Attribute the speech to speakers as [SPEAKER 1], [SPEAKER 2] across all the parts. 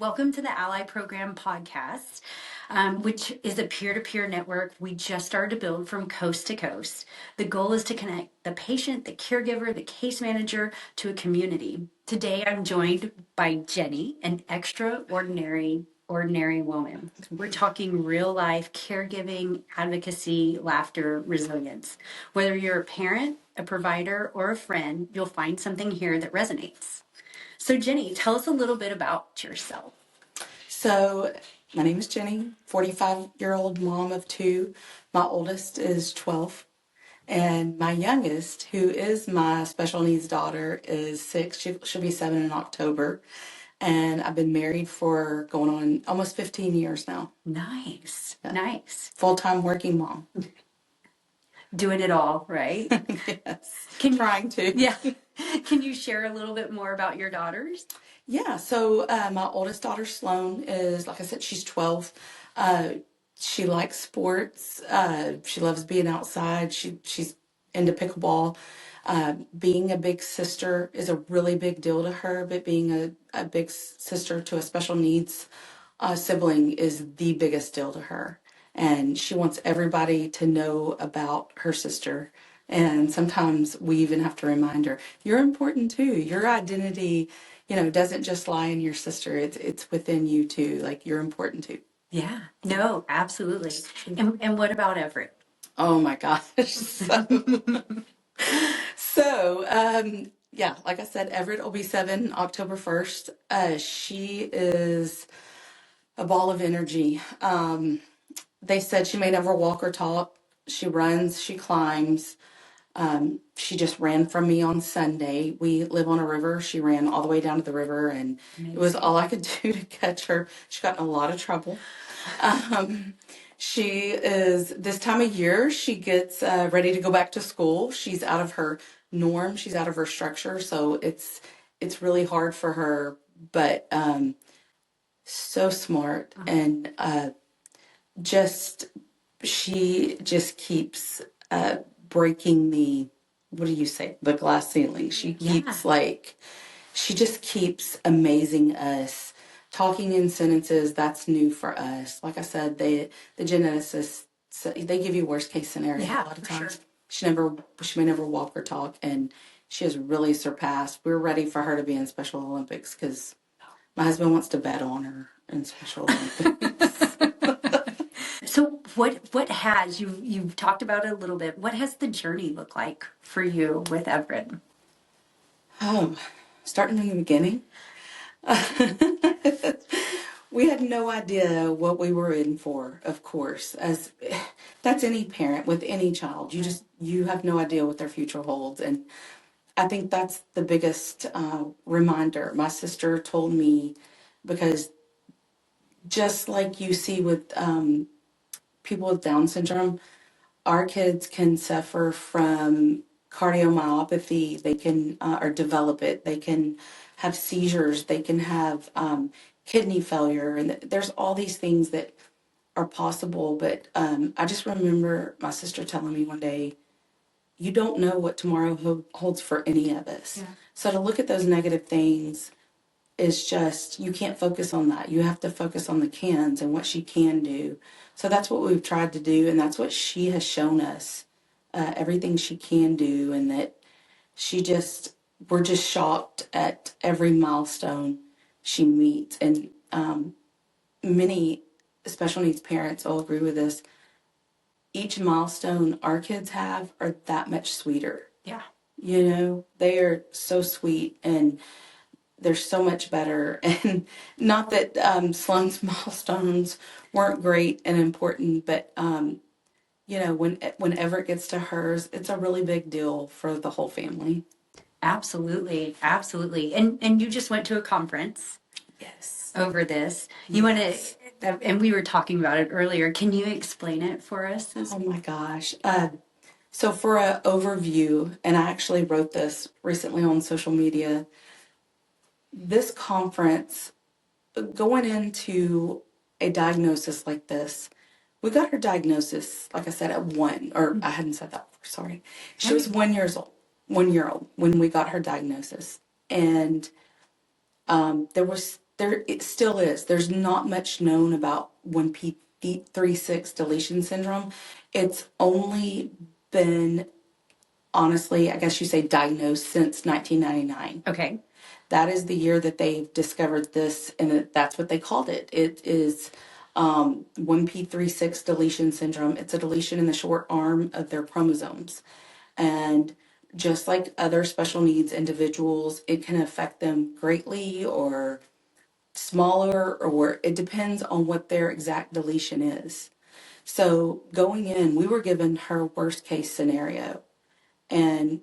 [SPEAKER 1] Welcome to the Ally Program podcast, which is a peer-to-peer network we just started to build from coast to coast. The goal is to connect the patient, the caregiver, the case manager to a community. Today, I'm joined by Jenny, an extraordinary woman. We're talking real life caregiving, advocacy, laughter, resilience. Whether you're a parent, a provider, or a friend, you'll find something here that resonates. So Jenny, tell us a little bit about yourself.
[SPEAKER 2] So my name is Jenny, 45-year-old mom of two. My oldest is 12. And my youngest, who is my special needs daughter, is 6. She'll be 7 in October. And I've been married for going on almost 15 years now.
[SPEAKER 1] Nice. Nice.
[SPEAKER 2] Full-time working mom.
[SPEAKER 1] Doing it all, right?
[SPEAKER 2] Yes.
[SPEAKER 1] Trying
[SPEAKER 2] to.
[SPEAKER 1] Yeah. Can you share a little bit more about your daughters?
[SPEAKER 2] Yeah, so my oldest daughter, Sloan, is, like I said, she's 12. She likes sports. She loves being outside. She's into pickleball. Being a big sister is a really big deal to her, but being a big sister to a special needs sibling is the biggest deal to her. And she wants everybody to know about her sister. And sometimes we even have to remind her, you're important too. Your identity, doesn't just lie in your sister. It's within you too. Like, you're important too.
[SPEAKER 1] Yeah. No, absolutely. And what about Everett?
[SPEAKER 2] Oh my gosh. Yeah, like I said, Everett will be 7 October 1st. She is a ball of energy. They said she may never walk or talk. She runs, she climbs. She just ran from me on Sunday. We live on a river. She ran all the way down to the river, and Amazing. It was all I could do to catch her. She got in a lot of trouble. She is, this time of year, she gets ready to go back to school. She's out of her norm. She's out of her structure. So it's really hard for her, but so smart. And she just keeps breaking the, what do you say, the glass ceiling. She keeps she just keeps amazing us. Talking in sentences, that's new for us. Like I said, the geneticists, they give you worst case scenario a lot of times. Sure. She may never walk or talk, and she has really surpassed. We're ready for her to be in Special Olympics because my husband wants to bet on her in Special Olympics.
[SPEAKER 1] So what has you've talked about it a little bit. What has the journey looked like for you with Everett?
[SPEAKER 2] Starting from the beginning. We had no idea what we were in for, of course. As that's any parent with any child. You have no idea what their future holds. And I think that's the biggest reminder. My sister told me, because just like you see with people with Down syndrome, our kids can suffer from cardiomyopathy. They can or develop it. They can have seizures. They can have kidney failure, and there's all these things that are possible. But I just remember my sister telling me one day, you don't know what tomorrow holds for any of us. Yeah. So to look at those negative things is just, you can't focus on that. You have to focus on the cans and what she can do. So that's what we've tried to do, and that's what she has shown us, everything she can do, and that we're just shocked at every milestone she meets. And many special needs parents will agree with this. Each milestone our kids have are that much sweeter.
[SPEAKER 1] Yeah.
[SPEAKER 2] They are so sweet, and they're so much better. And not that Sloan's milestones weren't great and important, but when Everett gets to hers, it's a really big deal for the whole family.
[SPEAKER 1] Absolutely. And you just went to a conference.
[SPEAKER 2] Yes.
[SPEAKER 1] Over this. You want to, and we were talking about it earlier. Can you explain it for us?
[SPEAKER 2] Oh my gosh. So for an overview, and I actually wrote this recently on social media, this conference, going into a diagnosis like this, we got her diagnosis, like I said, at 1, or I hadn't said that before, sorry. She was 1 year old when we got her diagnosis. And there was there it still is. There's not much known about 1p36 deletion syndrome. It's only been, honestly, I guess you say diagnosed since 1999.
[SPEAKER 1] Okay.
[SPEAKER 2] That is the year that they've discovered this, and that's what they called it. It is 1p36 deletion syndrome. It's a deletion in the short arm of their chromosomes. And just like other special needs individuals, it can affect them greatly or smaller, or it depends on what their exact deletion is. So going in, we were given her worst case scenario. And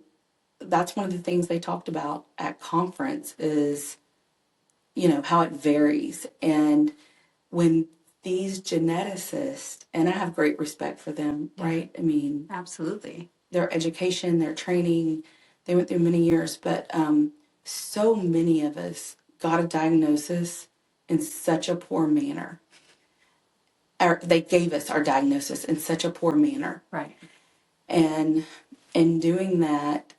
[SPEAKER 2] that's one of the things they talked about at conference is, how it varies. And when these geneticists, and I have great respect for them, right? I mean,
[SPEAKER 1] absolutely.
[SPEAKER 2] Their education, their training, they went through many years, but so many of us got a diagnosis in such a poor manner. Or they gave us our diagnosis in such a poor manner.
[SPEAKER 1] Right.
[SPEAKER 2] And in doing that,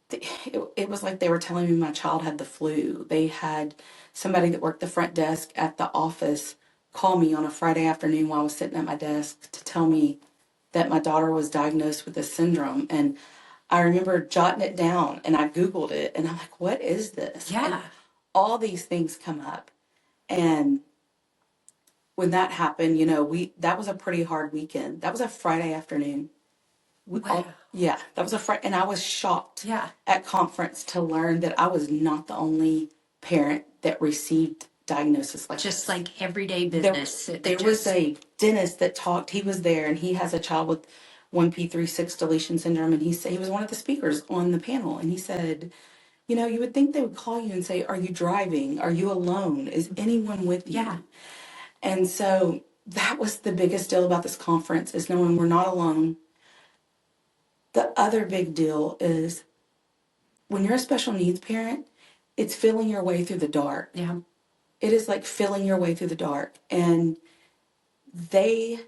[SPEAKER 2] it was like they were telling me my child had the flu. They had somebody that worked the front desk at the office call me on a Friday afternoon while I was sitting at my desk to tell me that my daughter was diagnosed with this syndrome. And I remember jotting it down, and I Googled it, and I'm like, what is this?
[SPEAKER 1] Yeah.
[SPEAKER 2] And all these things come up. And when that happened, that was a pretty hard weekend. That was a Friday afternoon.
[SPEAKER 1] Wow.
[SPEAKER 2] Yeah, that was a Friday, and I was shocked
[SPEAKER 1] Yeah.
[SPEAKER 2] at conference to learn that I was not the only parent that received diagnosis like
[SPEAKER 1] Just
[SPEAKER 2] this.
[SPEAKER 1] like everyday business.
[SPEAKER 2] There was a dentist that talked. He was there, and he has a child with 1p36 deletion syndrome, and he was one of the speakers on the panel, and he said, you would think they would call you and say, are you driving? Are you alone? Is anyone with you?
[SPEAKER 1] Yeah.
[SPEAKER 2] And so that was the biggest deal about this conference, is knowing we're not alone. The other big deal is when you're a special needs parent, it's feeling your way through the dark.
[SPEAKER 1] Yeah.
[SPEAKER 2] It is like feeling your way through the dark. And they,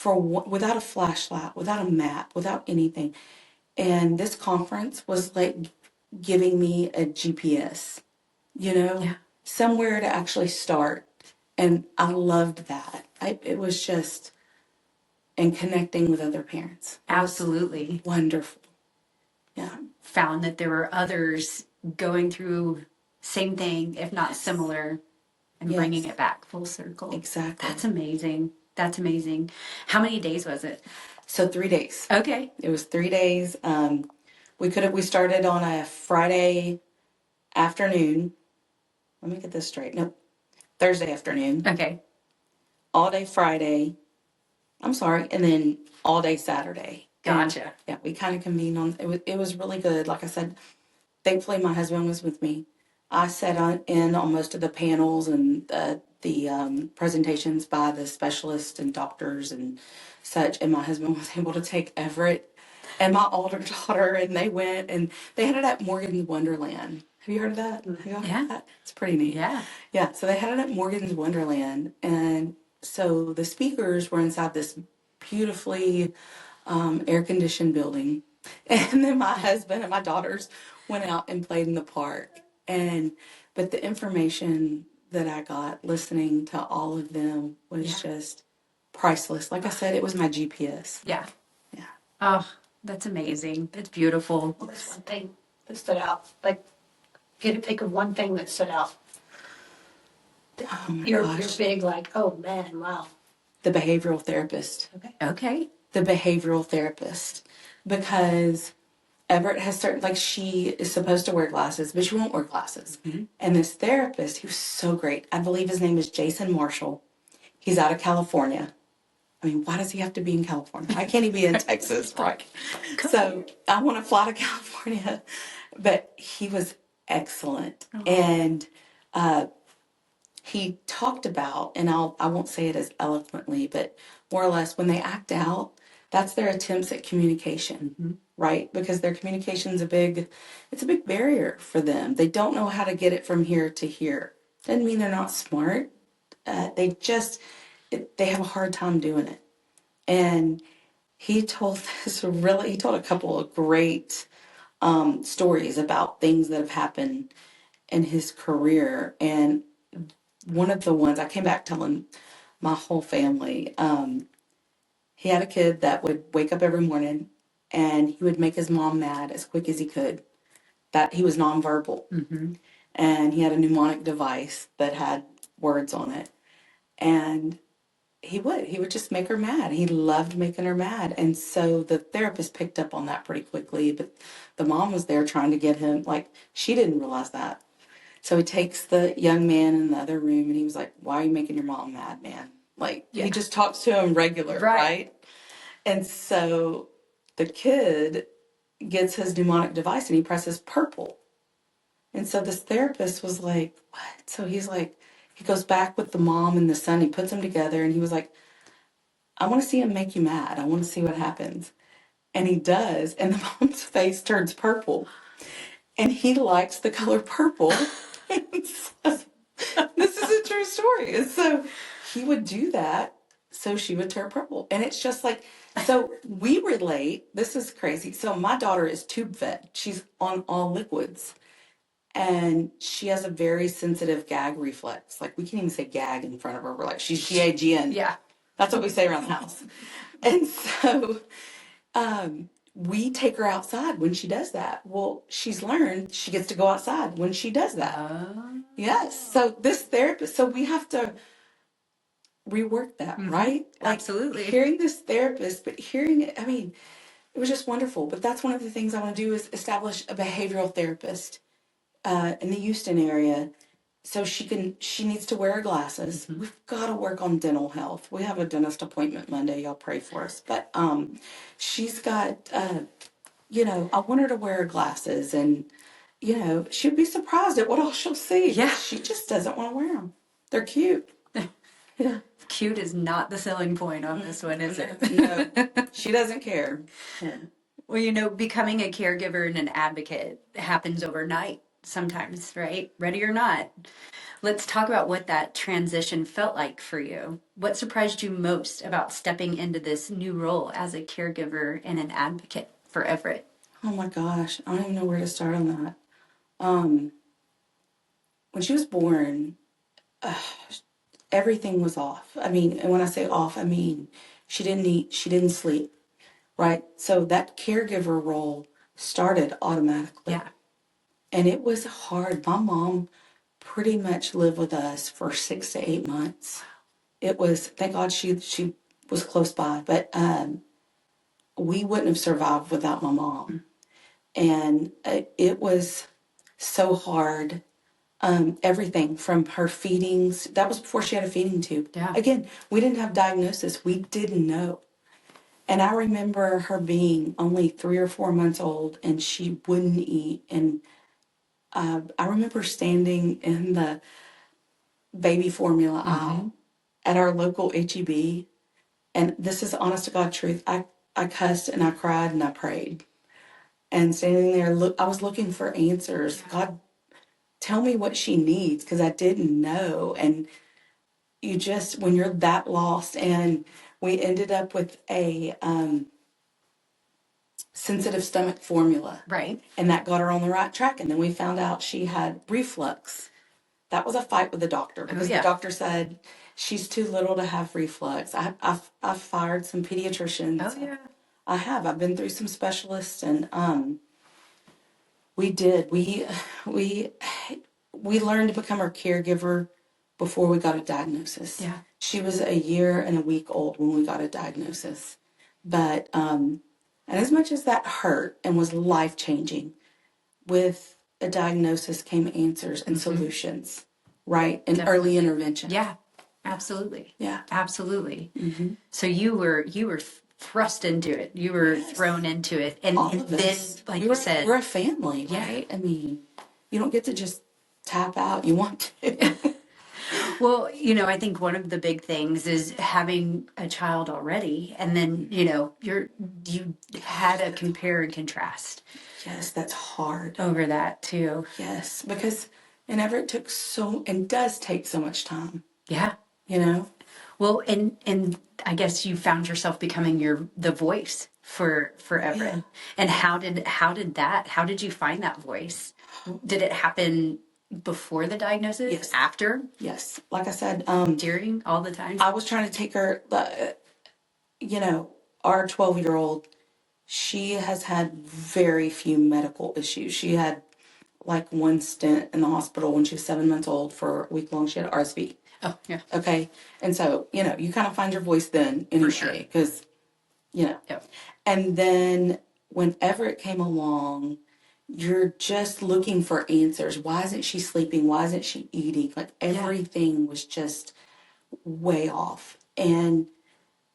[SPEAKER 2] without a flashlight, without a map, without anything. And this conference was like giving me a GPS,
[SPEAKER 1] Yeah.
[SPEAKER 2] somewhere to actually start. And I loved that. It was just, and connecting with other parents.
[SPEAKER 1] Absolutely.
[SPEAKER 2] Wonderful. Yeah.
[SPEAKER 1] Found that there were others going through same thing, if not similar, and bringing it back full circle.
[SPEAKER 2] Exactly.
[SPEAKER 1] That's amazing. That's amazing. How many days was it?
[SPEAKER 2] So 3 days.
[SPEAKER 1] Okay.
[SPEAKER 2] It was 3 days. We started on a Friday afternoon. Let me get this straight. No, Thursday afternoon.
[SPEAKER 1] Okay.
[SPEAKER 2] All day Friday. I'm sorry. And then all day Saturday.
[SPEAKER 1] Gotcha.
[SPEAKER 2] And, yeah, we kind of convened on, it was really good. Like I said, thankfully my husband was with me. I sat in on most of the panels and the presentations by the specialists and doctors and such. And my husband was able to take Everett and my older daughter, and they went, and they had it at Morgan's Wonderland. Have you heard of that? Have you heard of that? It's pretty neat.
[SPEAKER 1] Yeah.
[SPEAKER 2] Yeah. So they had it at Morgan's Wonderland. And so the speakers were inside this beautifully air-conditioned building. And then my husband and my daughters went out and played in the park. But the information that I got listening to all of them was just priceless. Like I said, it was my GPS.
[SPEAKER 1] Yeah.
[SPEAKER 2] Yeah.
[SPEAKER 1] Oh, that's amazing. That's beautiful.
[SPEAKER 3] Well, there's one thing that stood out. Like, get to pick of one thing that stood out.
[SPEAKER 2] Oh my
[SPEAKER 3] You're
[SPEAKER 2] gosh.
[SPEAKER 3] big, like, oh man, wow.
[SPEAKER 2] The behavioral therapist.
[SPEAKER 1] Okay.
[SPEAKER 2] The behavioral therapist. Because Everett has certain, like, she is supposed to wear glasses, but she won't wear glasses.
[SPEAKER 1] Mm-hmm.
[SPEAKER 2] And this therapist, he was so great. I believe his name is Jason Marshall. He's out of California. I mean, why does he have to be in California? Why can't he be in Texas, right? So I want to fly to California. But he was excellent.
[SPEAKER 1] Oh.
[SPEAKER 2] And he talked about, and I won't say it as eloquently, but more or less when they act out, that's their attempts at communication, right? Because their communication is it's a big barrier for them. They don't know how to get it from here to here. Doesn't mean they're not smart. They have a hard time doing it. And he told he told a couple of great stories about things that have happened in his career. And one of the ones I came back telling my whole family. He had a kid that would wake up every morning and he would make his mom mad as quick as he could. That he was nonverbal.
[SPEAKER 1] Mm-hmm.
[SPEAKER 2] And he had a mnemonic device that had words on it. And he would just make her mad. He loved making her mad. And so the therapist picked up on that pretty quickly, but the mom was there trying to get him, like, she didn't realize that. So he takes the young man in the other room and he was like, "Why are you making your mom mad, man?" Like, he just talks to him regular, right? And so the kid gets his mnemonic device and he presses purple. And so this therapist was like, "What?" So he's like, he goes back with the mom and the son, he puts them together and he was like, "I want to see him make you mad. I want to see what happens." And he does, and the mom's face turns purple. And he likes the color purple. And so, this is a true story. And so he would do that so she would turn purple. And it's just like, so we relate. This is crazy. So my daughter is tube fed. She's on all liquids. And she has a very sensitive gag reflex. Like, we can't even say gag in front of her. We're like, she's GAGN.
[SPEAKER 1] Yeah.
[SPEAKER 2] That's what we say around the house. And so we take her outside when she does that. Well, she's learned she gets to go outside when she does that. Yes. So this therapist, so we have to rework that, right? Like,
[SPEAKER 1] absolutely.
[SPEAKER 2] Hearing this therapist, but hearing it, I mean, it was just wonderful. But that's one of the things I want to do is establish a behavioral therapist in the Houston area. So she needs to wear her glasses. We've got to work on dental health. We have a dentist appointment Monday. Y'all pray for us. But she's got, I want her to wear her glasses and, she'd be surprised at what all she'll see.
[SPEAKER 1] Yeah.
[SPEAKER 2] She just doesn't want to wear them. They're cute. Yeah.
[SPEAKER 1] Cute is not the selling point on this one, is it?
[SPEAKER 2] No, she doesn't care. Yeah.
[SPEAKER 1] Well, becoming a caregiver and an advocate happens overnight sometimes, right? Ready or not. Let's talk about what that transition felt like for you. What surprised you most about stepping into this new role as a caregiver and an advocate for Everett?
[SPEAKER 2] Oh my gosh, I don't even know where to start on that. When she was born, everything was off. I mean, and when I say off, I mean she didn't eat, she didn't sleep, right? So that caregiver role started automatically.
[SPEAKER 1] Yeah.
[SPEAKER 2] And it was hard. My mom pretty much lived with us for 6 to 8 months. It was, thank God she was close by, but we wouldn't have survived without my mom. And it was so hard. Everything from her feedings, that was before she had a feeding tube.
[SPEAKER 1] Yeah.
[SPEAKER 2] Again, we didn't have diagnosis. We didn't know. And I remember her being only 3 or 4 months old and she wouldn't eat. And I remember standing in the baby formula aisle at our local HEB. And this is honest to God truth. I cussed and I cried and I prayed. And standing there, I was looking for answers. God, tell me what she needs, because I didn't know. And you just, when you're that lost, and we ended up with a sensitive stomach formula.
[SPEAKER 1] Right.
[SPEAKER 2] And that got her on the right track. And then we found out she had reflux. That was a fight with the doctor, because the doctor said she's too little to have reflux. I've fired some pediatricians.
[SPEAKER 1] Oh, yeah.
[SPEAKER 2] I have. I've been through some specialists, and we did. We learned to become her caregiver before we got a diagnosis.
[SPEAKER 1] Yeah.
[SPEAKER 2] She was a year and a week old when we got a diagnosis. But and as much as that hurt and was life-changing, with a diagnosis came answers and solutions, right? And early intervention.
[SPEAKER 1] Yeah, absolutely.
[SPEAKER 2] Yeah.
[SPEAKER 1] Absolutely. So you were thrust into it. You were thrown into it. And
[SPEAKER 2] All of
[SPEAKER 1] then,
[SPEAKER 2] us.
[SPEAKER 1] like you said,
[SPEAKER 2] we're a family, right? I mean, you don't get to just tap out. You want to.
[SPEAKER 1] well, I think one of the big things is having a child already, and then, you had a compare and contrast.
[SPEAKER 2] Yes, that's hard.
[SPEAKER 1] Over that too.
[SPEAKER 2] Yes, because Everett took and does take so much time.
[SPEAKER 1] Yeah. Well, and I guess you found yourself becoming the voice for Everett.
[SPEAKER 2] Yeah.
[SPEAKER 1] And how did you find that voice? Did it happen Before the diagnosis?
[SPEAKER 2] Yes.
[SPEAKER 1] After?
[SPEAKER 2] Yes. Like I said,
[SPEAKER 1] During? All the time?
[SPEAKER 2] I was trying to take her, our 12-year-old, she has had very few medical issues. She had like one stint in the hospital when she was 7 months old for a week long. She had RSV.
[SPEAKER 1] Oh, yeah.
[SPEAKER 2] Okay. And so, you kind of find your voice then
[SPEAKER 1] For sure.
[SPEAKER 2] anyway, because,
[SPEAKER 1] Yep.
[SPEAKER 2] And then when Everett came along, you're just looking for answers. Why isn't she sleeping? Why isn't she eating? Like everything was just way off. And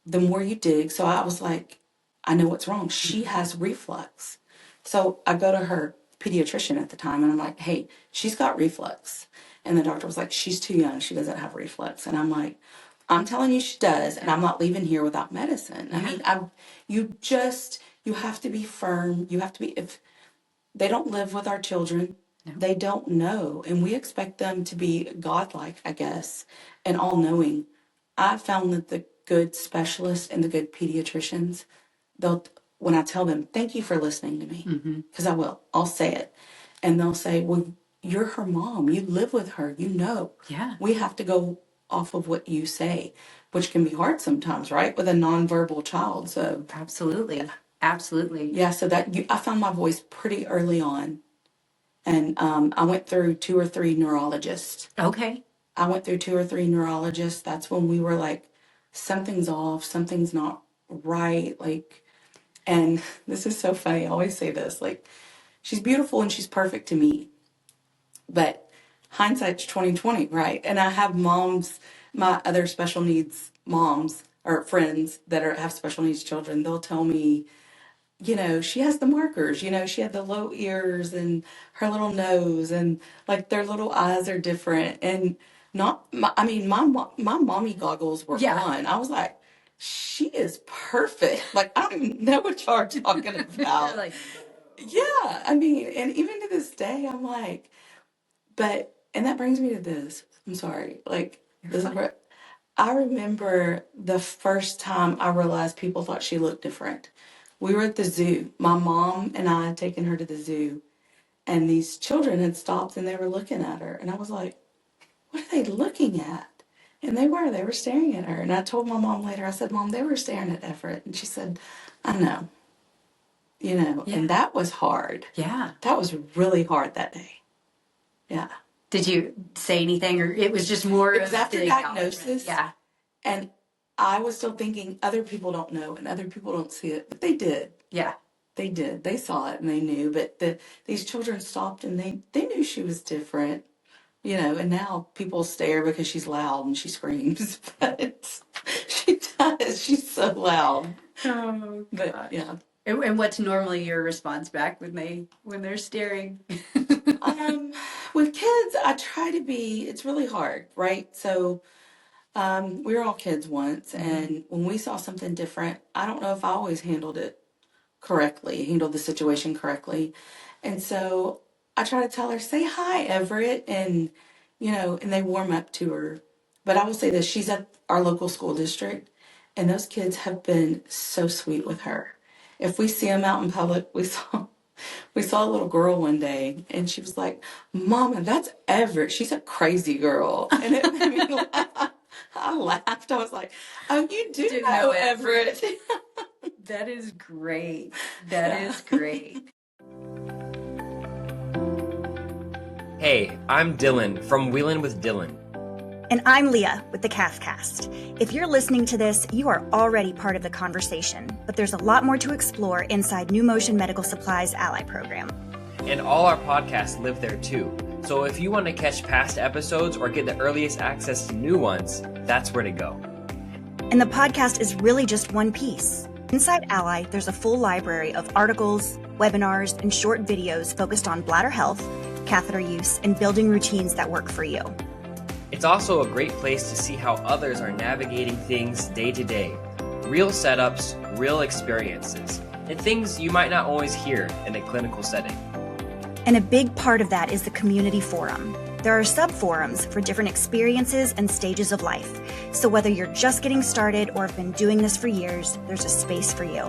[SPEAKER 2] the more you dig, so I was like, I know what's wrong. She has reflux. So I go to her pediatrician at the time and I'm like, hey, she's got reflux. And the doctor was like, she's too young. She doesn't have reflux. And I'm like, I'm telling you she does, and I'm not leaving here without medicine. I mean, you have to be firm. You have to be, if they don't live with our children, they don't know. And we expect them to be godlike, I guess, and all knowing. I found that the good specialists and the good pediatricians, when I tell them, thank you for listening to me, because I'll say it. And they'll say, well, you're her mom. You live with her.
[SPEAKER 1] Yeah.
[SPEAKER 2] We have to go off of what you say, which can be hard sometimes, right? With a nonverbal child. So
[SPEAKER 1] Absolutely. Absolutely.
[SPEAKER 2] yeah, so I found my voice pretty early on. And I went through 2 or 3 neurologists.
[SPEAKER 1] Okay.
[SPEAKER 2] I went through 2 or 3 neurologists. That's when we were like, something's off, something's not right. Like, and this is so funny. I always say this, like, she's beautiful and she's perfect to me. But hindsight's 2020, right? And I have my other special needs moms or friends that have special needs children. They'll tell me, she has the markers, she had the low ears and her little nose and like their little eyes are different. And my mommy goggles were on. I was like, she is perfect. Like, I don't even know what y'all are talking about.
[SPEAKER 1] Like,
[SPEAKER 2] Yeah. I mean, and even to this day, I'm like, and that brings me to this. I'm sorry. Like, this is where I remember the first time I realized people thought she looked different. We were at the zoo. My mom and I had taken her to the zoo, and these children had stopped and they were looking at her. And I was like, what are they looking at? And they were staring at her. And I told my mom later, I said, Mom, they were staring at Everett. And she said, I know, and that was hard.
[SPEAKER 1] yeah.
[SPEAKER 2] That was really hard that day. Yeah.
[SPEAKER 1] Did you say anything, or it was just more
[SPEAKER 2] It was
[SPEAKER 1] of
[SPEAKER 2] after
[SPEAKER 1] the
[SPEAKER 2] diagnosis.
[SPEAKER 1] Yeah.
[SPEAKER 2] And I was still thinking other people don't know and other people don't see it, but they did.
[SPEAKER 1] Yeah.
[SPEAKER 2] They did. They saw it and they knew. But these children stopped and they knew she was different, And now people stare because she's loud and she screams, but she does. She's so loud.
[SPEAKER 1] Oh,
[SPEAKER 2] But
[SPEAKER 1] gosh.
[SPEAKER 2] yeah.
[SPEAKER 1] And what's normally your response back when they're staring?
[SPEAKER 2] With kids, I try to be. It's really hard, right? So. We were all kids once, and when we saw something different, I don't know if I always handled the situation correctly. And so I try to tell her, say hi, Everett, and, and they warm up to her. But I will say this, she's at our local school district, and those kids have been so sweet with her. If we see them out in public, we saw a little girl one day, and she was like, Mama, that's Everett. She's a crazy girl. And it made me laugh. I laughed. I was like, oh, you do know Everett.
[SPEAKER 1] That is great. That is great.
[SPEAKER 4] Hey, I'm Dylan from Wheelin' with Dylan.
[SPEAKER 5] And I'm Leah with the CAFcast. If you're listening to this, you are already part of the conversation, but there's a lot more to explore inside New Motion Medical Supply's Ally program.
[SPEAKER 4] And all our podcasts live there too. So if you want to catch past episodes or get the earliest access to new ones, that's where to go.
[SPEAKER 5] And the podcast is really just one piece. Inside Ally, there's a full library of articles, webinars, and short videos focused on bladder health, catheter use, and building routines that work for you.
[SPEAKER 4] It's also a great place to see how others are navigating things day to day. Real setups, real experiences, and things you might not always hear in a clinical setting.
[SPEAKER 5] And a big part of that is the community forum. There are sub-forums for different experiences and stages of life. So whether you're just getting started or have been doing this for years, there's a space for you.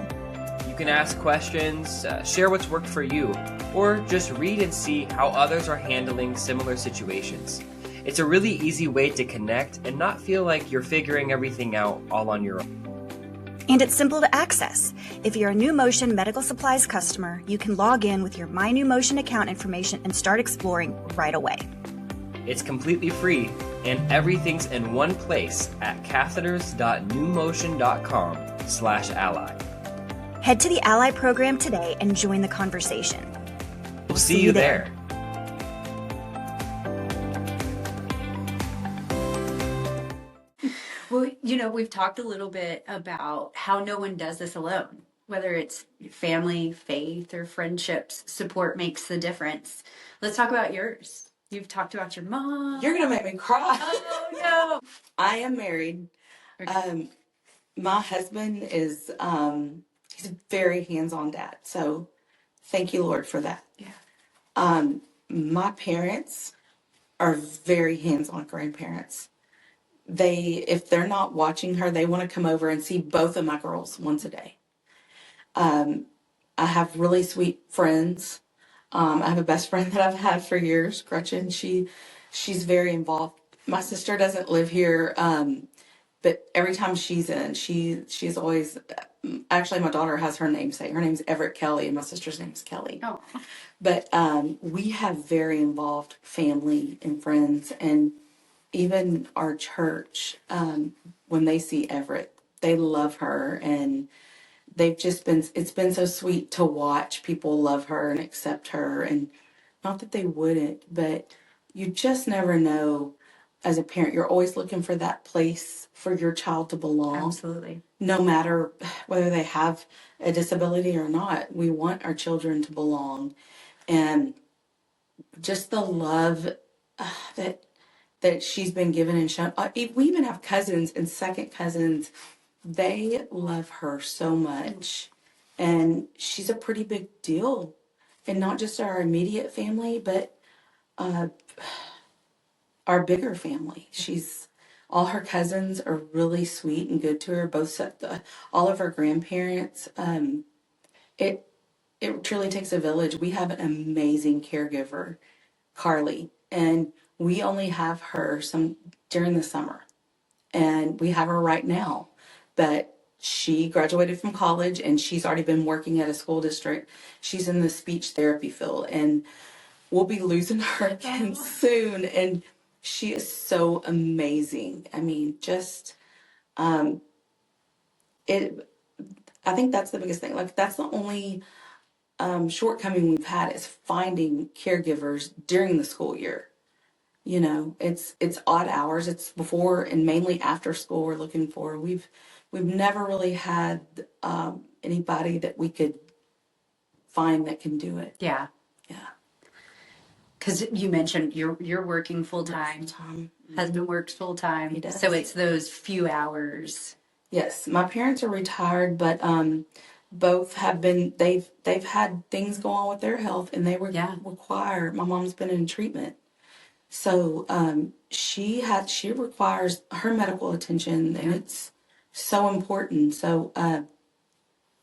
[SPEAKER 4] You can ask questions, share what's worked for you, or just read and see how others are handling similar situations. It's a really easy way to connect and not feel like you're figuring everything out all on your own.
[SPEAKER 5] And it's simple to access. If you're a New Motion medical supplies customer, you can log in with your My New Motion account information and start exploring right away.
[SPEAKER 4] It's completely free, and everything's in one place at catheters.newmotion.com/ally.
[SPEAKER 5] Head to the Ally program today and join the conversation.
[SPEAKER 4] We'll see you there.
[SPEAKER 1] Well, you know, we've talked a little bit about how no one does this alone, whether it's family, faith, or friendships. Support makes the difference. Let's talk about yours. You've talked about your mom.
[SPEAKER 2] You're gonna make me cry.
[SPEAKER 1] Oh, no.
[SPEAKER 2] I am married.
[SPEAKER 1] Okay.
[SPEAKER 2] My husband is he's a very hands-on dad. So thank you, Lord, for that.
[SPEAKER 1] Yeah.
[SPEAKER 2] My parents are very hands-on grandparents. If they're not watching her, they want to come over and see both of my girls once a day. I have really sweet friends. I have a best friend that I've had for years, Gretchen. She's very involved. My sister doesn't live here, but every time she's in, she's always. Actually, my daughter has her namesake. Her name's Everett Kelly, and my sister's name's Kelly.
[SPEAKER 1] Oh.
[SPEAKER 2] But we have very involved family and friends, and even our church. When they see Everett, they love her, and it's been so sweet to watch people love her and accept her. And not that they wouldn't, but you just never know. As a parent, you're always looking for that place for your child to belong.
[SPEAKER 1] Absolutely.
[SPEAKER 2] No matter whether they have a disability or not, we want our children to belong. And just the love that she's been given and shown. We even have cousins and second cousins. They love her so much. And she's a pretty big deal. And not just our immediate family, but our bigger family. All her cousins are really sweet and good to her. All of her grandparents. It truly takes a village. We have an amazing caregiver, Carly, and we only have her during the summer, and we have her right now. But she graduated from college, and she's already been working at a school district. She's in the speech therapy field, and we'll be losing her again soon. And she is so amazing. I mean, just I think that's the biggest thing. Like, that's the only shortcoming we've had is finding caregivers during the school year. You know, it's odd hours. It's before and mainly after school we're looking for. We've never really had anybody that we could find that can do it.
[SPEAKER 1] Yeah.
[SPEAKER 2] Yeah.
[SPEAKER 1] Because you mentioned you're working full time. Husband works full time.
[SPEAKER 2] He does.
[SPEAKER 1] So it's those few hours.
[SPEAKER 2] Yes, my parents are retired, but both have been. They've had things go on with their health, and they require. My mom's been in treatment, so she requires her medical attention, and it's so important. So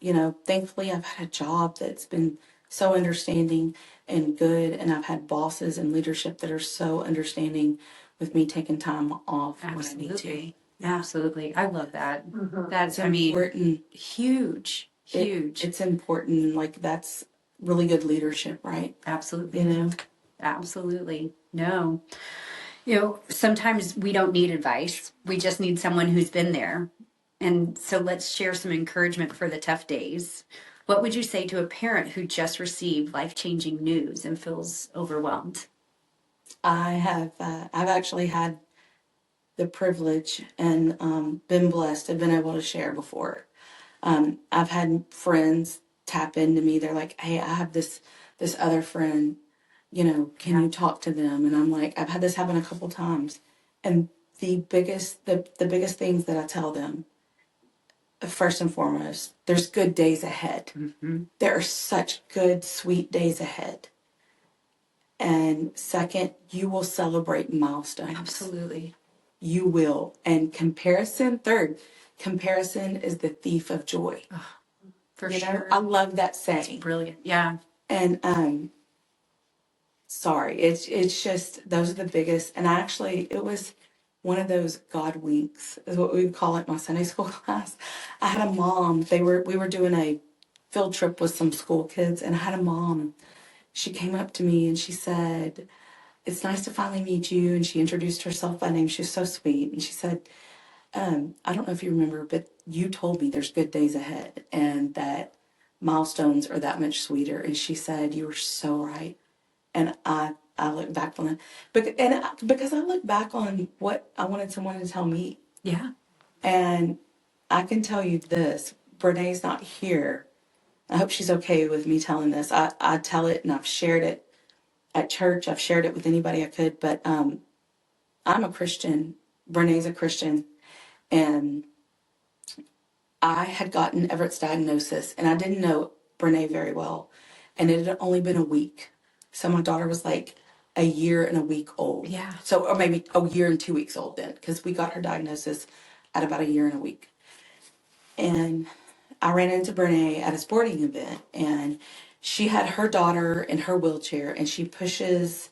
[SPEAKER 2] thankfully, I've had a job that's been so understanding and good, and I've had bosses and leadership that are so understanding with me taking time off when I need to.
[SPEAKER 1] Absolutely. I love that. That's
[SPEAKER 2] important.
[SPEAKER 1] Huge.
[SPEAKER 2] It's important. Like, that's really good leadership, right?
[SPEAKER 1] Absolutely. Absolutely. No. Sometimes we don't need advice. We just need someone who's been there. And so let's share some encouragement for the tough days. What would you say to a parent who just received life-changing news and feels overwhelmed?
[SPEAKER 2] I've actually had the privilege and been blessed to have been able to share before. I've had friends tap into me. They're like, "Hey, I have this other friend, can you talk to them?" And I'm like, I've had this happen a couple times. And the biggest things that I tell them, first and foremost, there's good days ahead. Mm-hmm. There are such good, sweet days ahead. And second, you will celebrate milestones.
[SPEAKER 1] Absolutely.
[SPEAKER 2] You will. And comparison is the thief of joy.
[SPEAKER 1] For
[SPEAKER 2] You know,
[SPEAKER 1] sure.
[SPEAKER 2] I love that saying.
[SPEAKER 1] Brilliant. Yeah.
[SPEAKER 2] And sorry, it's just those are the biggest. And it was one of those God winks is what we would call it in my Sunday school class. I had a mom. We were doing a field trip with some school kids, and I had a mom. She came up to me and she said, "It's nice to finally meet you." And she introduced herself by name. She was so sweet, and she said, "I don't know if you remember, but you told me there's good days ahead, and that milestones are that much sweeter." And she said, "You were so right." And I look back on it, because I look back on what I wanted someone to tell me,
[SPEAKER 1] Yeah.
[SPEAKER 2] and I can tell you this: Brene's not here. I hope she's okay with me telling this. I tell it, and I've shared it at church. I've shared it with anybody I could, but I'm a Christian. Brene's a Christian, and I had gotten Everett's diagnosis, and I didn't know Brene very well, and it had only been a week. So my daughter was like a year and a week old.
[SPEAKER 1] Yeah.
[SPEAKER 2] So, or maybe a year and 2 weeks old then, because we got her diagnosis at about a year and a week. And I ran into Brene at a sporting event, and she had her daughter in her wheelchair, and she pushes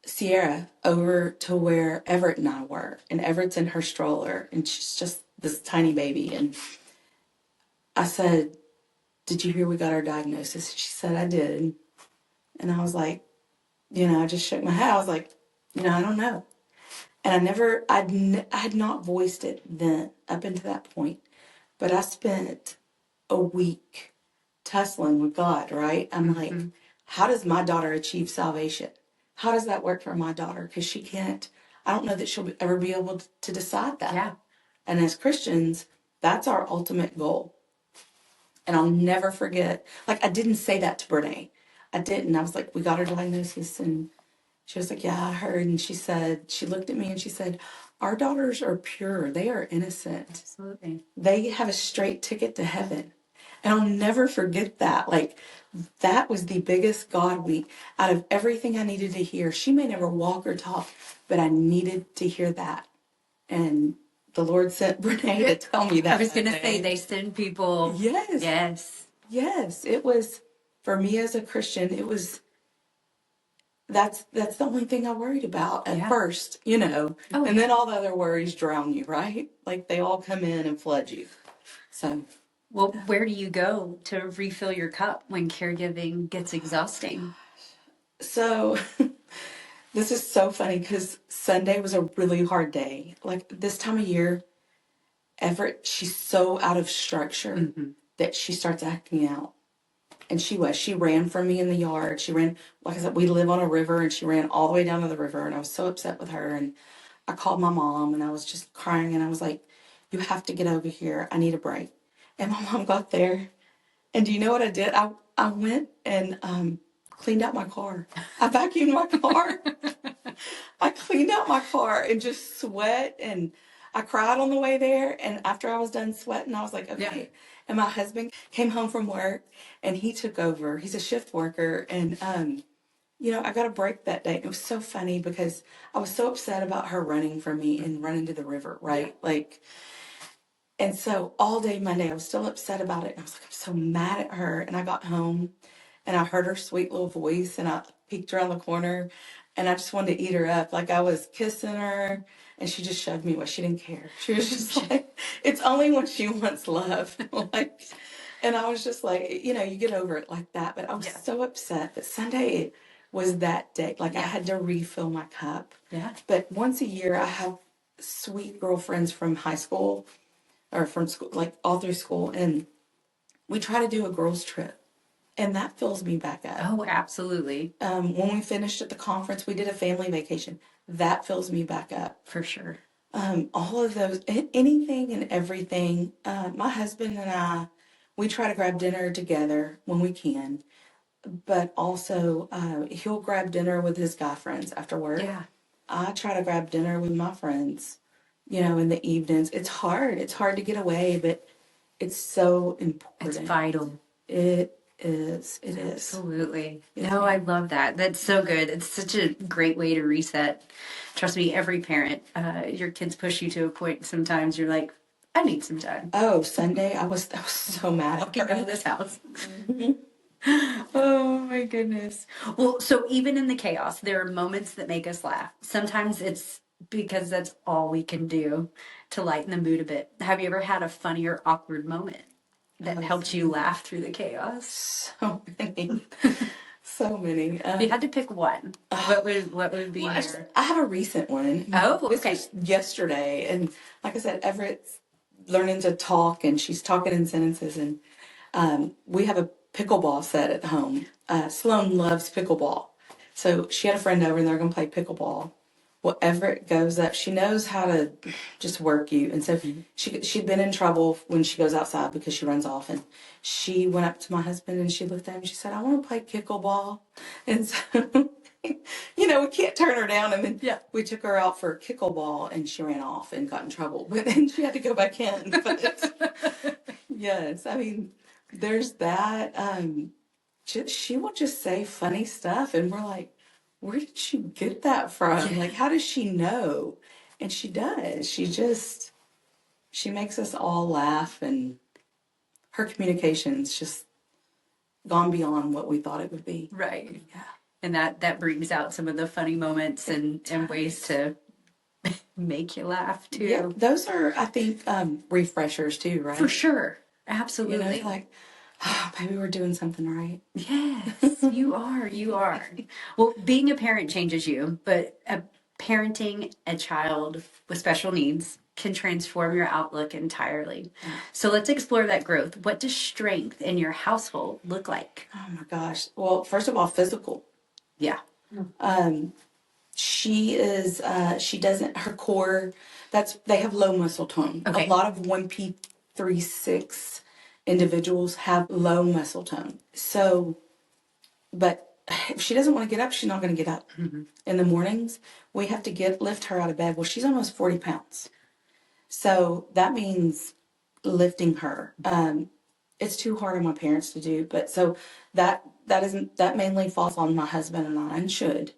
[SPEAKER 2] Sierra over to where Everett and I were, and Everett's in her stroller, and she's just this tiny baby. And I said, "Did you hear we got our diagnosis?" She said, "I did." And I was like, I just shook my head. I was like, I don't know. And I had not voiced it then up until that point. But I spent a week tussling with God, right? I'm like, how does my daughter achieve salvation? How does that work for my daughter? Because I don't know that she'll ever be able to decide that.
[SPEAKER 1] Yeah.
[SPEAKER 2] And as Christians, that's our ultimate goal. And I'll never forget, like, I didn't say that to Brene. I didn't. I was like, "We got her diagnosis." And she was like, "Yeah, I heard." And she looked at me and she said, "Our daughters are pure. They are innocent.
[SPEAKER 1] Absolutely.
[SPEAKER 2] They have a straight ticket to heaven." And I'll never forget that. Like, that was the biggest God week out of everything I needed to hear. She may never walk or talk, but I needed to hear that. And the Lord sent Brene to tell me that.
[SPEAKER 1] I was going to say they send people.
[SPEAKER 2] Yes.
[SPEAKER 1] Yes.
[SPEAKER 2] Yes. It was, for me as a Christian, that's the only thing I worried about at first,
[SPEAKER 1] Oh,
[SPEAKER 2] and then all the other worries drown you, right? Like they all come in and flood you. So,
[SPEAKER 1] well, where do you go to refill your cup when caregiving gets exhausting?
[SPEAKER 2] so this is so funny because Sunday was a really hard day. Like this time of year, Everett, she's so out of structure that she starts acting out. And she ran from me in the yard. She ran, like I said, we live on a river, and she ran all the way down to the river. And I was so upset with her. And I called my mom, and I was just crying. And I was like, "You have to get over here. I need a break." And my mom got there. And do you know what I did? I went and cleaned out my car. I vacuumed my car. I cleaned out my car and just sweat. And I cried on the way there. And after I was done sweating, I was like, okay.
[SPEAKER 1] Yeah.
[SPEAKER 2] And my husband came home from work, and he took over. He's a shift worker. And, I got a break that day. It was so funny because I was so upset about her running from me and running to the river, right? Like, and so all day Monday, I was still upset about it. And I was like, I'm so mad at her. And I got home and I heard her sweet little voice, and I peeked around the corner, and I just wanted to eat her up. Like I was kissing her, and she just shoved me away. She didn't care. She was just like, it's only when she wants love. Like, and I was just like, you get over it like that. But I was so upset. But Sunday was that day. Like I had to refill my cup.
[SPEAKER 1] Yeah.
[SPEAKER 2] But once a year, I have sweet girlfriends from high school or from school, like all through school. And we try to do a girls' trip. And that fills me back up.
[SPEAKER 1] Oh, absolutely.
[SPEAKER 2] When we finished at the conference, we did a family vacation. That fills me back up.
[SPEAKER 1] For sure.
[SPEAKER 2] All of those, anything and everything. My husband and I, we try to grab dinner together when we can. But also, he'll grab dinner with his guy friends after work.
[SPEAKER 1] Yeah.
[SPEAKER 2] I try to grab dinner with my friends, in the evenings. It's hard. It's hard to get away, but it's so important.
[SPEAKER 1] It's vital.
[SPEAKER 2] It is.
[SPEAKER 1] Absolutely.
[SPEAKER 2] Yeah.
[SPEAKER 1] No, I love that. That's so good. It's such a great way to reset. Trust me, every parent, your kids push you to a point. Sometimes you're like, I need some time.
[SPEAKER 2] Oh, Sunday, I was so mad at
[SPEAKER 1] Get out
[SPEAKER 2] her.
[SPEAKER 1] of this house.
[SPEAKER 2] Mhm.
[SPEAKER 1] Oh my goodness. Well, so even in the chaos, there are moments that make us laugh. Sometimes it's because that's all we can do to lighten the mood a bit. Have you ever had a funny or awkward moment that
[SPEAKER 2] Oh,
[SPEAKER 1] helped you laugh through the chaos?
[SPEAKER 2] so many, so many.
[SPEAKER 1] If you had to pick one, what would be
[SPEAKER 2] Well,
[SPEAKER 1] your...
[SPEAKER 2] I have a recent one.
[SPEAKER 1] Oh,
[SPEAKER 2] This
[SPEAKER 1] okay.
[SPEAKER 2] was yesterday, and like I said, Everett's learning to talk, and she's talking in sentences, and we have a pickleball set at home. Sloan loves pickleball, so she had a friend over, and they're going to play pickleball. Well, Everett goes up. She knows how to just work you, and so she'd been in trouble when she goes outside because she runs off, and she went up to my husband and she looked at him. And she said, "I want to play pickleball," and so. We can't turn her down. And then we took her out for pickleball and she ran off and got in trouble. But then she had to go back in. But yes, I mean, there's that. She will just say funny stuff. And we're like, where did she get that from?
[SPEAKER 1] Yeah.
[SPEAKER 2] Like, how does she know? And she does. She makes us all laugh. And her communication's just gone beyond what we thought it would be.
[SPEAKER 1] Right.
[SPEAKER 2] Yeah.
[SPEAKER 1] And that brings out some of the funny moments and ways to make you laugh too.
[SPEAKER 2] Yeah, those are, I think, refreshers too, right?
[SPEAKER 1] For sure.
[SPEAKER 2] You know,
[SPEAKER 1] Absolutely.
[SPEAKER 2] it's like, oh, maybe we're doing something right.
[SPEAKER 1] Yes, you are. You are. Well, being a parent changes you, but parenting a child with special needs can transform your outlook entirely. So let's explore that growth. What does strength in your household look like?
[SPEAKER 2] Oh my gosh. Well, first of all, physical.
[SPEAKER 1] Yeah.
[SPEAKER 2] She doesn't, her core, they have low muscle tone.
[SPEAKER 1] Okay.
[SPEAKER 2] A lot of 1P36 individuals have low muscle tone. So, but if she doesn't want to get up, she's not going to get up. In the mornings, we have to lift her out of bed. Well, she's almost 40 pounds. So that means lifting her. It's too hard on my parents to do, but so that mainly falls on my husband and I, and should.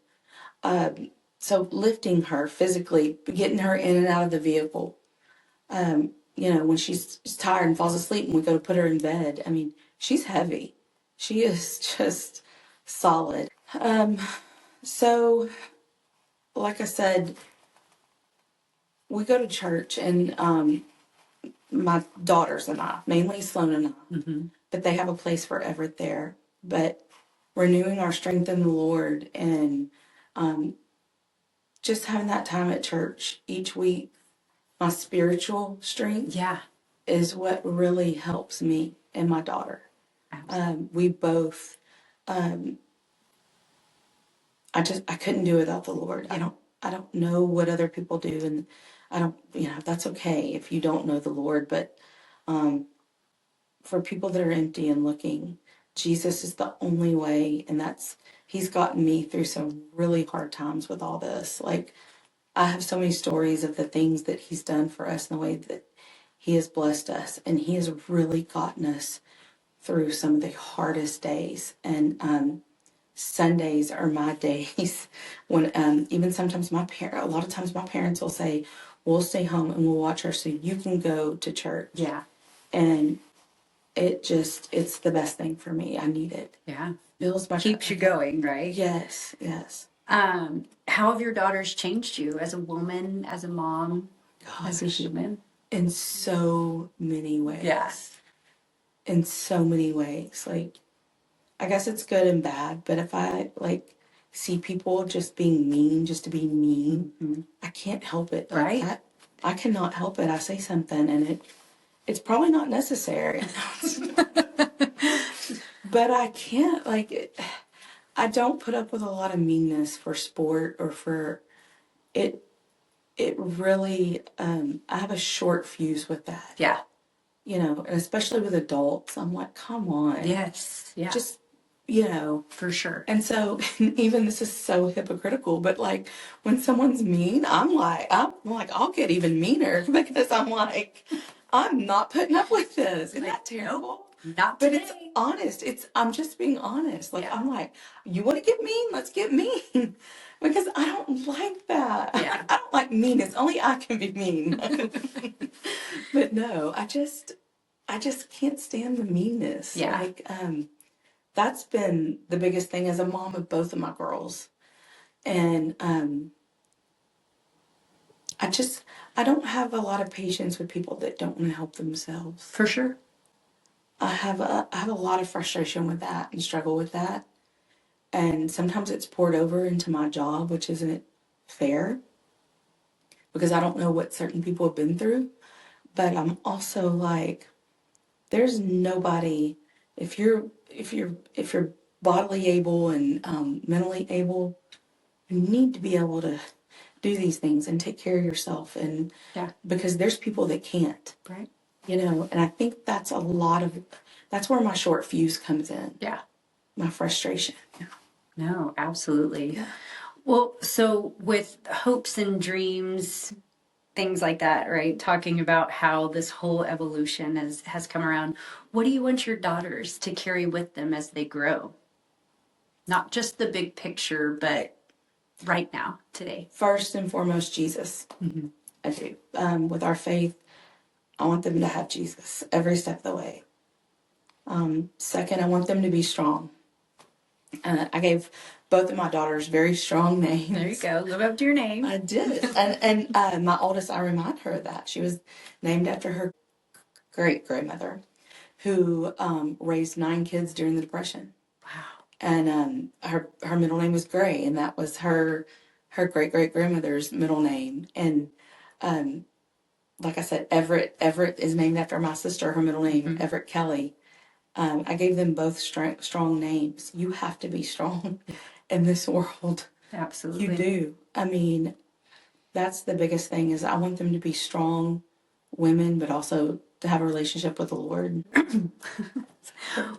[SPEAKER 2] So lifting her physically, getting her in and out of the vehicle. When she's tired and falls asleep and we go to put her in bed, I mean, she's heavy. She is just solid. So like I said, we go to church and my daughters and I, mainly Sloan and I, but they have a place for Everett there. But renewing our strength in the Lord and just having that time at church each week, my spiritual strength is what really helps me and my daughter. We both, I couldn't do it without the Lord. I don't know what other people do, and I don't, that's okay if you don't know the Lord, but for people that are empty and looking, Jesus is the only way, and he's gotten me through some really hard times with all this. Like, I have so many stories of the things that he's done for us and the way that he has blessed us, and he has really gotten us through some of the hardest days. And Sundays are my days when even sometimes a lot of times my parents will say, we'll stay home and we'll watch her so you can go to church.
[SPEAKER 1] Yeah.
[SPEAKER 2] And it's the best thing for me. I need it.
[SPEAKER 1] Yeah.
[SPEAKER 2] Feels my
[SPEAKER 1] Keeps you going, right?
[SPEAKER 2] Yes.
[SPEAKER 1] How have your daughters changed you as a woman, as a mom, as a human?
[SPEAKER 2] In so many ways.
[SPEAKER 1] Yes.
[SPEAKER 2] In so many ways. Like, I guess it's good and bad, but if I see people just being mean, just to be mean, I can't help it.
[SPEAKER 1] Right.
[SPEAKER 2] I cannot help it. I say something and it's probably not necessary. But I can't, I don't put up with a lot of meanness for sport or for it. It really, I have a short fuse with that.
[SPEAKER 1] Yeah.
[SPEAKER 2] And especially with adults, I'm like, come on.
[SPEAKER 1] Yes. Yeah.
[SPEAKER 2] Just,
[SPEAKER 1] for sure.
[SPEAKER 2] And so even this is so hypocritical, but when someone's mean, I'm like, I'll get even meaner because I'm like, I'm not putting up with this. Isn't that terrible?
[SPEAKER 1] Not
[SPEAKER 2] But
[SPEAKER 1] today.
[SPEAKER 2] it's honest. I'm just being honest.
[SPEAKER 1] Yeah.
[SPEAKER 2] I'm like, you want to get mean? Let's get mean. Because I don't like that.
[SPEAKER 1] Yeah.
[SPEAKER 2] I don't like meanness. Only I can be mean. But no, I just can't stand the meanness.
[SPEAKER 1] Yeah.
[SPEAKER 2] Like, that's been the biggest thing as a mom of both of my girls. And I don't have a lot of patience with people that don't want to help themselves.
[SPEAKER 1] For sure.
[SPEAKER 2] I have a lot of frustration with that and struggle with that. And sometimes it's poured over into my job, which isn't fair because I don't know what certain people have been through. But I'm also like, there's nobody, if you're bodily able and mentally able, you need to be able to do these things and take care of yourself. And
[SPEAKER 1] Yeah.
[SPEAKER 2] because there's people that can't,
[SPEAKER 1] Right.
[SPEAKER 2] you know, and I think that's that's where my short fuse comes in.
[SPEAKER 1] Yeah.
[SPEAKER 2] My frustration.
[SPEAKER 1] No, absolutely.
[SPEAKER 2] Yeah.
[SPEAKER 1] Well, so with hopes and dreams, things like that, right? Talking about how this whole evolution has come around. What do you want your daughters to carry with them as they grow? Not just the big picture, but right now, today.
[SPEAKER 2] First and foremost, Jesus.
[SPEAKER 1] Mm-hmm.
[SPEAKER 2] I do. With our faith, I want them to have Jesus every step of the way. Second, I want them to be strong. I gave both of my daughters very strong names.
[SPEAKER 1] There you go. Live up to your name.
[SPEAKER 2] I did. And my oldest, I remind her of that. She was named after her great-grandmother who raised 9 kids during the Depression.
[SPEAKER 1] Wow.
[SPEAKER 2] And her middle name was Gray, and that was her great-great-grandmother's middle name. And like I said, Everett is named after my sister, her middle name,
[SPEAKER 1] Mm-hmm.
[SPEAKER 2] Everett Kelly. I gave them both strong names. You have to be strong in this world.
[SPEAKER 1] Absolutely.
[SPEAKER 2] You do. I mean, that's the biggest thing is I want them to be strong women, but also to have a relationship with the Lord.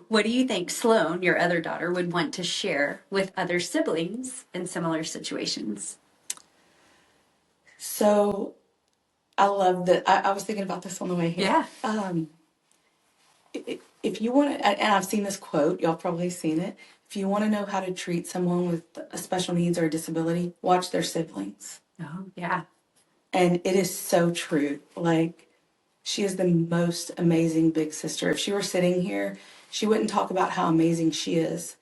[SPEAKER 1] What do you think Sloan, your other daughter, would want to share with other siblings in similar situations?
[SPEAKER 2] So I love that. I was thinking about this on the way here.
[SPEAKER 1] Yeah.
[SPEAKER 2] If you want to, and I've seen this quote, y'all probably seen it. If you want to know how to treat someone with a special needs or a disability, watch their siblings.
[SPEAKER 1] Oh, yeah.
[SPEAKER 2] And it is so true. Like, she is the most amazing big sister. If she were sitting here, she wouldn't talk about how amazing she is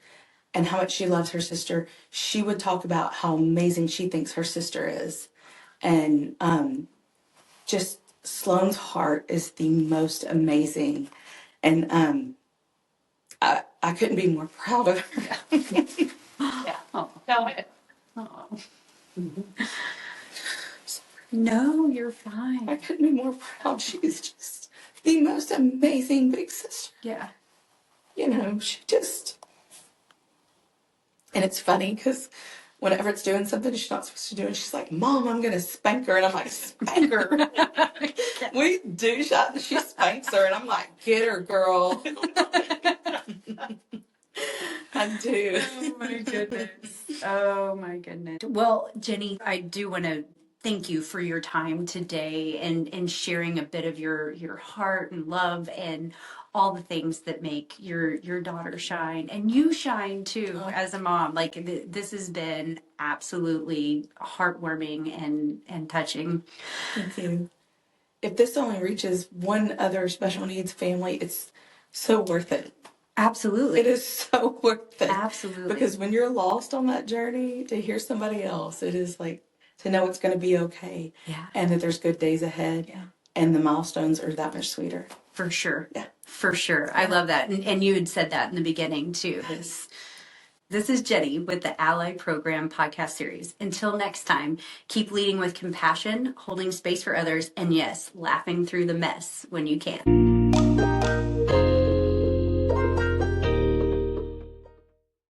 [SPEAKER 2] and how much she loves her sister. She would talk about how amazing she thinks her sister is. And just Sloane's heart is the most amazing. And I couldn't be more proud of her.
[SPEAKER 3] Yeah.
[SPEAKER 1] Oh.
[SPEAKER 3] No,
[SPEAKER 1] Oh. No, you're
[SPEAKER 2] I
[SPEAKER 1] fine.
[SPEAKER 2] couldn't be more proud. She's just the most amazing big sister.
[SPEAKER 1] Yeah.
[SPEAKER 2] You know, she just... And it's funny because whenever it's doing something she's not supposed to do, and she's like, Mom, I'm going to spank her. And I'm like, spank her. We do shot, she spanks her. And I'm like, get her, girl. I do.
[SPEAKER 1] Oh my goodness. Oh my goodness. Well, Jenny, I do want to thank you for your time today and sharing a bit of your heart and love and all the things that make your daughter shine and you shine too as a mom. Like this has been absolutely heartwarming and touching.
[SPEAKER 2] Thank you. If this only reaches one other special needs family, it's so worth it.
[SPEAKER 1] Absolutely.
[SPEAKER 2] It is so worth it.
[SPEAKER 1] Absolutely.
[SPEAKER 2] Because when you're lost on that journey, to hear somebody else, it is like to know it's going to be okay.
[SPEAKER 1] Yeah.
[SPEAKER 2] And that there's good days ahead.
[SPEAKER 1] Yeah.
[SPEAKER 2] And the milestones are that much sweeter.
[SPEAKER 1] For sure.
[SPEAKER 2] Yeah.
[SPEAKER 1] For sure. I love that. And you had said that in the beginning too. This is Jenny with the Ally Program podcast series. Until next time, keep leading with compassion, holding space for others, and yes, laughing through the mess when you can.